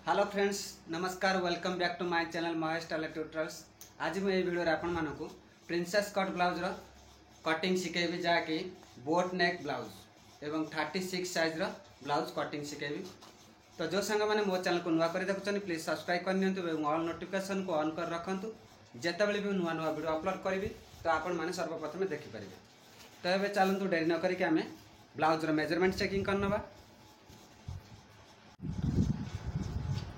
Hello friends, नमस्कार। Welcome back to my channel Mahesh tailor tutorials. आज मुझे वीडियो आपण मानक प्रिंसेस कट ब्लाउज रो कटिंग शिखेबी, जहाँकि बोट नेक ब्लाउज एवं 36 साइज रो ब्लाउज कटिंग शिखेबी। तो जो सांग मैंने मो चैनल को नुआ कर देखुं प्लीज सब्सक्राइब कर ऑल नोटिफिकेशन को ऑन कर रखु। जितेबाला भी नुआ नुआ वीडियो अपलोड करी तो आपण मैंने सर्वप्रथम देखिपारे। तो ये चलतु डेरी न करके आम ब्लाउज रो मेजरमेंट चेकिंग करनवा।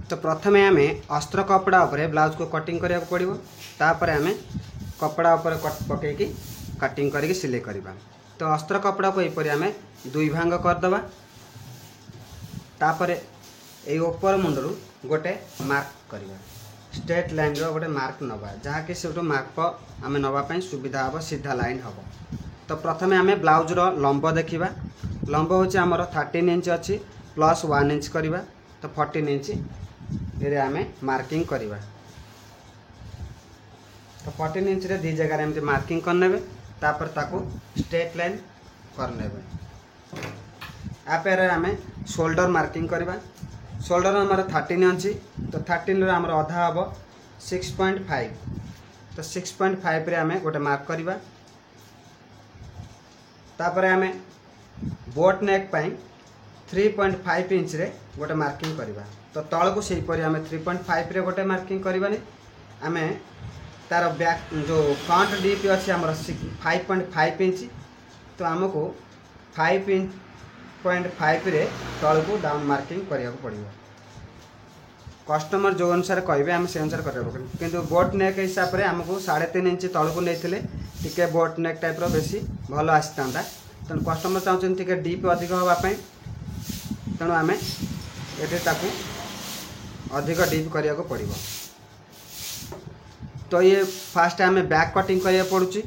तो प्रथम आम अस्त्र कपड़ा उपरे ब्लाउज को कटिंग करिया पड़ो। तापर आम कपड़ा उपर पकईकि कटिंग करके सिलाई करवा। तो अस्त्र कपड़ा को यहपर आम दुई भांग करदे। तापर ये ऊपर मुंडरू गोटे मार्क करवा, स्ट्रेट लाइन रो गोटे मार्क नवा, जहाँकि से मार्क आम नापी सुविधा हम, सीधा लाइन हम। तो प्रथम आम ब्लाउज रो लंब देखा। लंब हूँ आमर 13 इंच अच्छी प्लस 1 इंच करवा। तो 14 इंच ये आम मार्किंग करवा। तो 14 इंच रे दी जगह एमती मार्किंग करने। तापर ताको स्ट्रेट लाइन करने। आप आम शोल्डर मार्किंग करवा। शोल्डर आमर 13 अच्छी। तो 13 रो आमर अधा हम 6.5। तो 6.5 रे आम गोटे मार्क करवा। तापर आम बोट नेक पाई 3.5 इंच रे गोटे मार्किंग करवा। तो तल को सहीपरि आम 3.5 रे गोटे मार्किंग करवानी। आम तार बैक जो फ्रंट डीप अच्छी आम 5.5 इंच। तो आमको 5.5 रे तल को डाउन मार्किंग करिया पड़ो। कस्टमर जो अनुसार कहे आम से अनुसार कर। किंतु बोट नेक हिसाब से आमको 3.5 इंच तल को नहीं टे बोट नेक टाइप रो बेसी भल आसता। तेणु कस्टमर चाहते टे डीप अधिक हाँपाई। तेणु आम ये अधिक डीप करिया पड़ो। तो ये फास्ट आम बैक कटिंग करिया पड़ुची।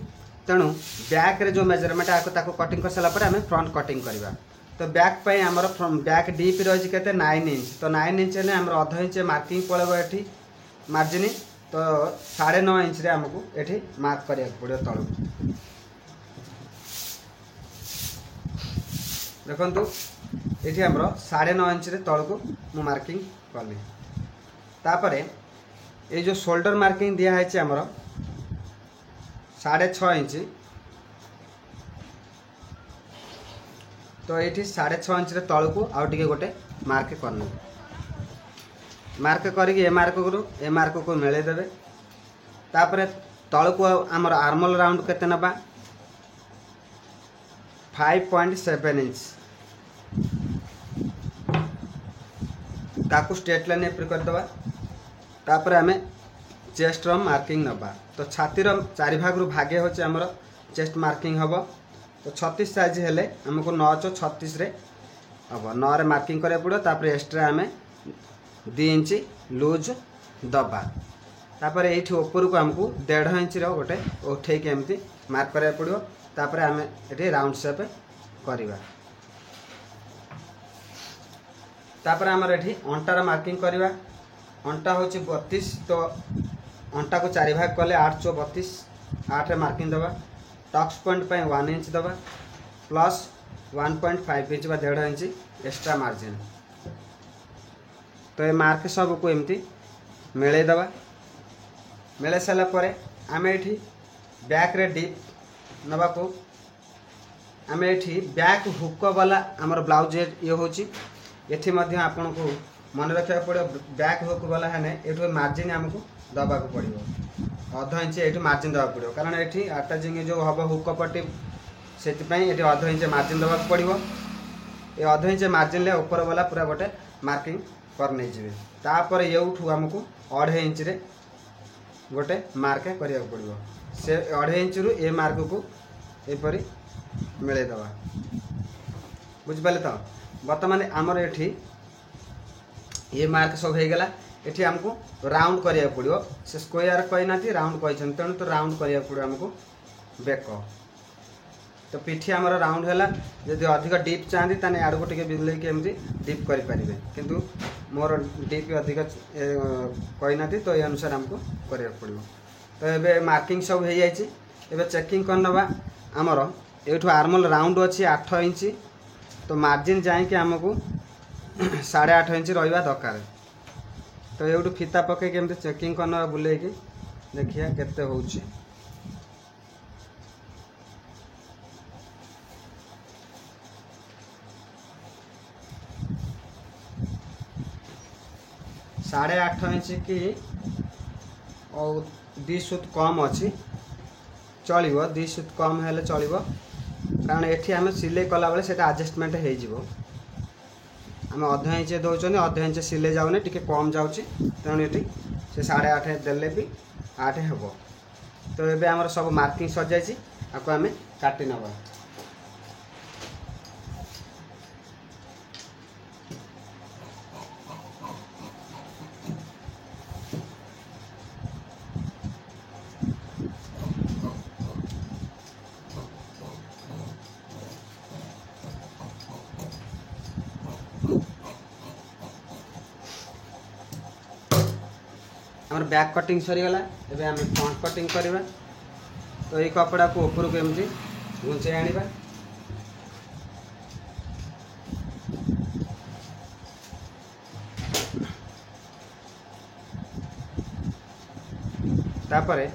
तेणु बैक रे जो मेजरमेंट आको कटिंग कर सारा आम फ्रंट कटिंग करवा। तो बैक पे आमर बैक डीप रही के 9 इंच। तो 9 इंच ने आम अध इंच मार्किंग पड़ेगा ये मार्जिन। तो 9.5 इंच रे आमको ये मार्क करिया पड़ो तल। देखु ये आमर 9.5 इंच रे तल को मु मार्किंग कली। तापर ये जो शोल्डर मार्किंग दिखाई आमर 6.5 इंच। तो ये 6.5 इंच रे तल को आउ टिके गोटे मार्क करने। मार्क करके ए मार्क को मिले देवे। तापर तल को आमर आर्मल राउंड केते नबा 5.7 इंच। ताकू स्ट्रेट लाइन एप्री करदे। तापर आम चेस्ट रो मार्किंग नबा। तो छाती रो 4 भाग रु भागे होचे आमर चेस्ट मार्किंग हम। तो 36 साइज हेले हमको 9/36 रे हम 9 रे मार्किंग करे पड़ो। तापर एक्स्ट्रा आम 2 इंच लूज दबा। तापर एठी ऊपर को हमको 1.5 इंच रो गोटे उठे के एमती मार्क करे पड़ो। तापर आम एठी राउंड शेप करवा। तापर आमर एठी अंटार मार्किंग करवा। अंटा हूँ 32। तो अंटा को 4 भाग कले 8/32। 8 रे मार्किंग दबा। टक्स पॉइंट पे 1 इंच दबा प्लस 1.5 इंच बा 1.5 इंच एक्स्ट्रा मार्जिन। तो ये मार्क सब को एमती मिले दबा। मिले सारा पर आम एठी बैक रे डीप नबा को आम एठी बैक हुक वाला आमर ब्लाउज ये होची। एठी मध्य आपन को मन रखा पड़ो। बैक हुक वाला है ये मार्जिन आमको दबा पड़ो। अध इंच ये मार्जिन दबा पड़ो, कारण ये अटैचिंग जो हम हुक पट्टी से अध इंच मार्जिन दबा पड़ो। ये अध इंच मार्जिन ले ऊपर वाला पूरा गोटे मार्किंग कर नहीं जाए। तापर ये आमको 2.5 इंच रे गोटे मार्क करिया पड़ो। से 2.5 इंच रु ए मार्क को एपरी मिले दबा। बुझिपारे। तो बर्तमान आमर ये मार्क सब हो गला। ये आमको राउंड करिया पड़ो। से स्क्वायर कही ना राउंड कही। तेणु तो राउंड करिया पड़ो आमको बेक। तो पिठी आमर राउंड है। जदि अधिक डीप चाहती ताने आड़ को टिके बिलेकी एमती डीप करें। किंतु मोर डीप अधिक कही ना। तो ये अनुसार आमको करिया पड़ो। तो ये मार्किंग सब हो जाए। एबे चेकिंग करनवा। आमर ये आर्मल राउंड अच्छी 8 इंच। तो मार्जिन जाए कि आमको 8.5 इंच रहा दरकार। तो ये फिता पकई केमती चेकिंग करना बुले देखिए केते होउची। साढ़े 8 इंच की और 2 सुत कम अच्छी चलो 2 सुत कम हेले चलो कारण ये आम सिले कला बेले से आडजस्टमेंट हो आम अधा इंच दौरान अधा इंच सिले जाऊनी टी कम जाऊँगी तेणु ये से 8.5 देले भी 8 हे। तो ये आम सब मार्किंग सजाई आपको आम काटी नवा। आमर बैक कटिंग सरीगला एबे आम फ्रंट कटिंग करवा। तो ये कपड़ा को ऊपर को एमती घुंचे आनिबा। तापरे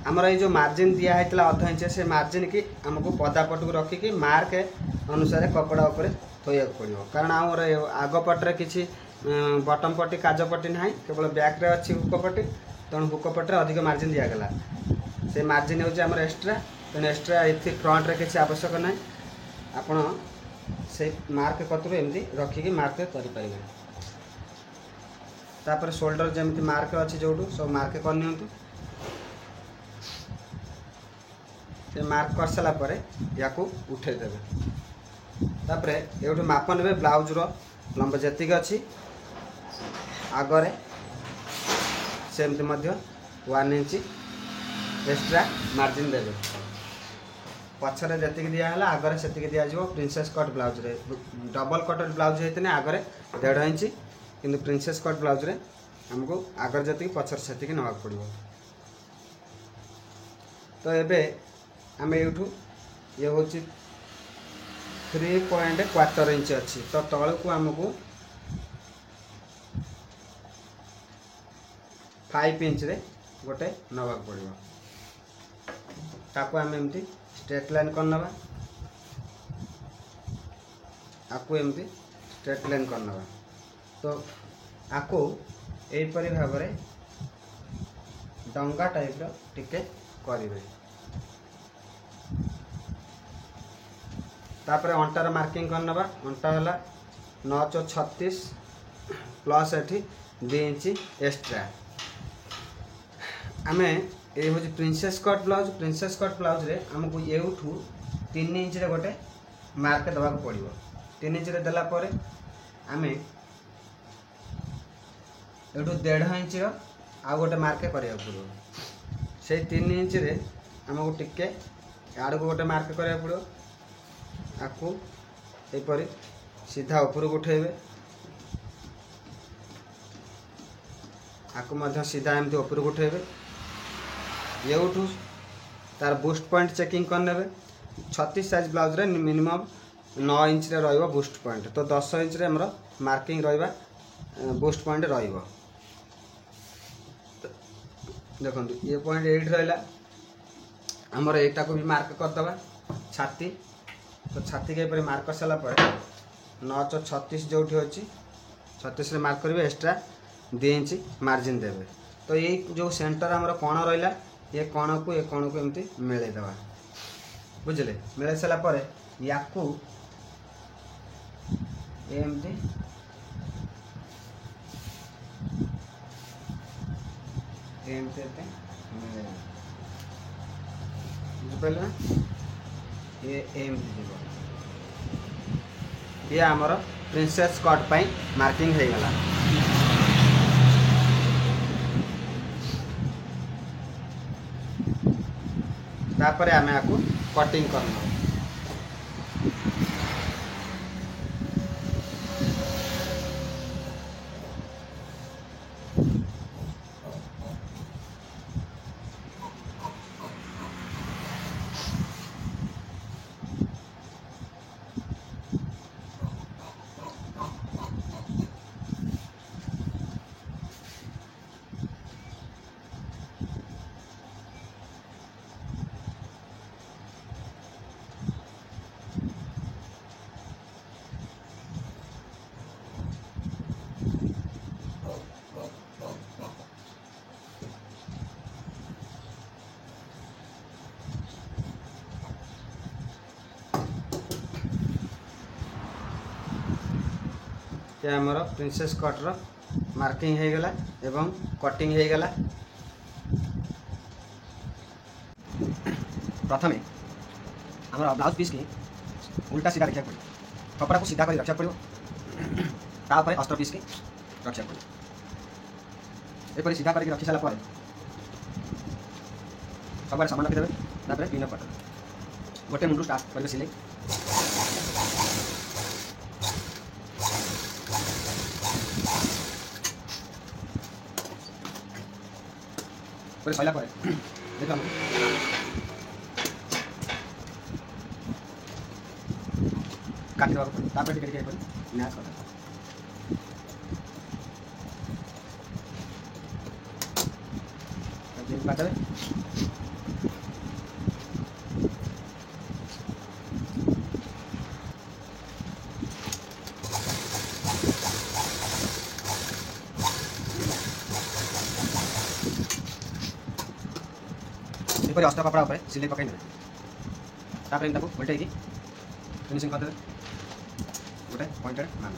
आमर ये जो मार्जिन दिया है अधा इंच से मार्जिन की आमको पदापट को रखिकी मार्क अनुसार कपड़ा उपर थोया पड़ो कारण आमर आग पटे किसी बटम पट्टी काज पट्टी ना केवल बैक रे अच्छी हुक पट्टी तेणु हुक पट्टी अधिक मार्जिन दिगला से मार्जिन हूँ आम एक्सट्रा तेणु एक्सट्रा ये फ्रंट रे किसी आवश्यक ना आपण से मार्क कतरू एमती रखिकी मार्क करें। तापर शोल्डर जमी मार्क अच्छी जो सब मार्क करनी से मार्क कर सारा पर या उठेदेवे। तापर ये माप ने ब्लाउज लंब जी अच्छी आगरे सेमती 1 इंच एक्स्ट्रा मार्जिन देवे पछरे जी दिहला आगरे से दिज्व प्रिंसेस कट ब्लाउज रे डबल कटर ब्लाउज होते आगरे 1.5 इंच किंतु प्रिंसेस कट ब्लाउज रे हमको आगर जी पछर से नवा पड़ो। तो ये आम यूठू ये हूँ 3.25 इंच अच्छी तो तल को आमको 5 इंच रे गोटे नवा पड़ो। ताको आम एमती स्ट्रेट लाइन कर नवा आपको एमती स्ट्रेट लाइन कर नवा। तो आपको यहीपरि भाव में डंगा टाइप टिके करेंगे। तापर अंटार मार्किंग कर नवा अंटा है 9.36 प्लस एटी 2 इंच एक्स्ट्रा। आम ये हूँ प्रिंसेस कट ब्लाउज रे आमको ये 3 इंच रे गोटे मार्क देवा पड़ो। 3 इंच रे देला परे आम ये 1.5 इंच आ गोटे मार्क करा पड़ो। से 3 इंच रे आमको टिके आड़ को गोटे मार्क करा पड़ो। आपको यहपरि सीधा ऊपर को उठेबे आपको सीधा एमती ऊपर को उठेबे। ये तार बूस्ट पॉइंट चेकिंग करने 36 साइज ब्लाउज रे मिनिमम 9 इंच रे रहिबो बूस्ट पॉइंट। तो 10 इंच रे हमर मार्किंग रहिबा बूस्ट पॉइंट रहिबो। देखो ये पॉइंट 8 रहिला हमर एटा को भी मार्क कर दबा छाती। तो छाती के ऊपर मार्क कर सारा पर 9.36 जो अच्छी 36 रे मार्क करेंगे एक्स्ट्रा 2 इंच मार्जिन देवे। तो ये जो सेंटर आमर कण रहा ये कण को एमती मिले देवा बुझे मिले सारा पर या एमती बुझिपारे ना ये एमती जीव ये आमर प्रिंसेस कट पाई मार्किंग हो गला। तापर आम आपको कटिंग करना। ये आमर प्रिंसेस कटर मार्किंग हो गला एवं कटिंग हो गला। प्रथम आम ब्लाउज पीस की उल्टा सीधा रखा पड़ो, कपड़ा को सीधा कर रखा पड़ो, तापर अस्त्र पीस की रखा पड़ो। एपरी सीधा करके रखी सारा सब सामान रखीदे, तापर पिन अप करदे। गोटे मुंडू स्टार्ट करेंगे सिलाई। सैला देख काटी देवा तापर टिके टिके मैच कर काटे। एपरी अस्त्र कपड़ा उपर सिलाई पकई ने उल्टे फिनिशिंग करदे गोटे पॉइंटेड मान।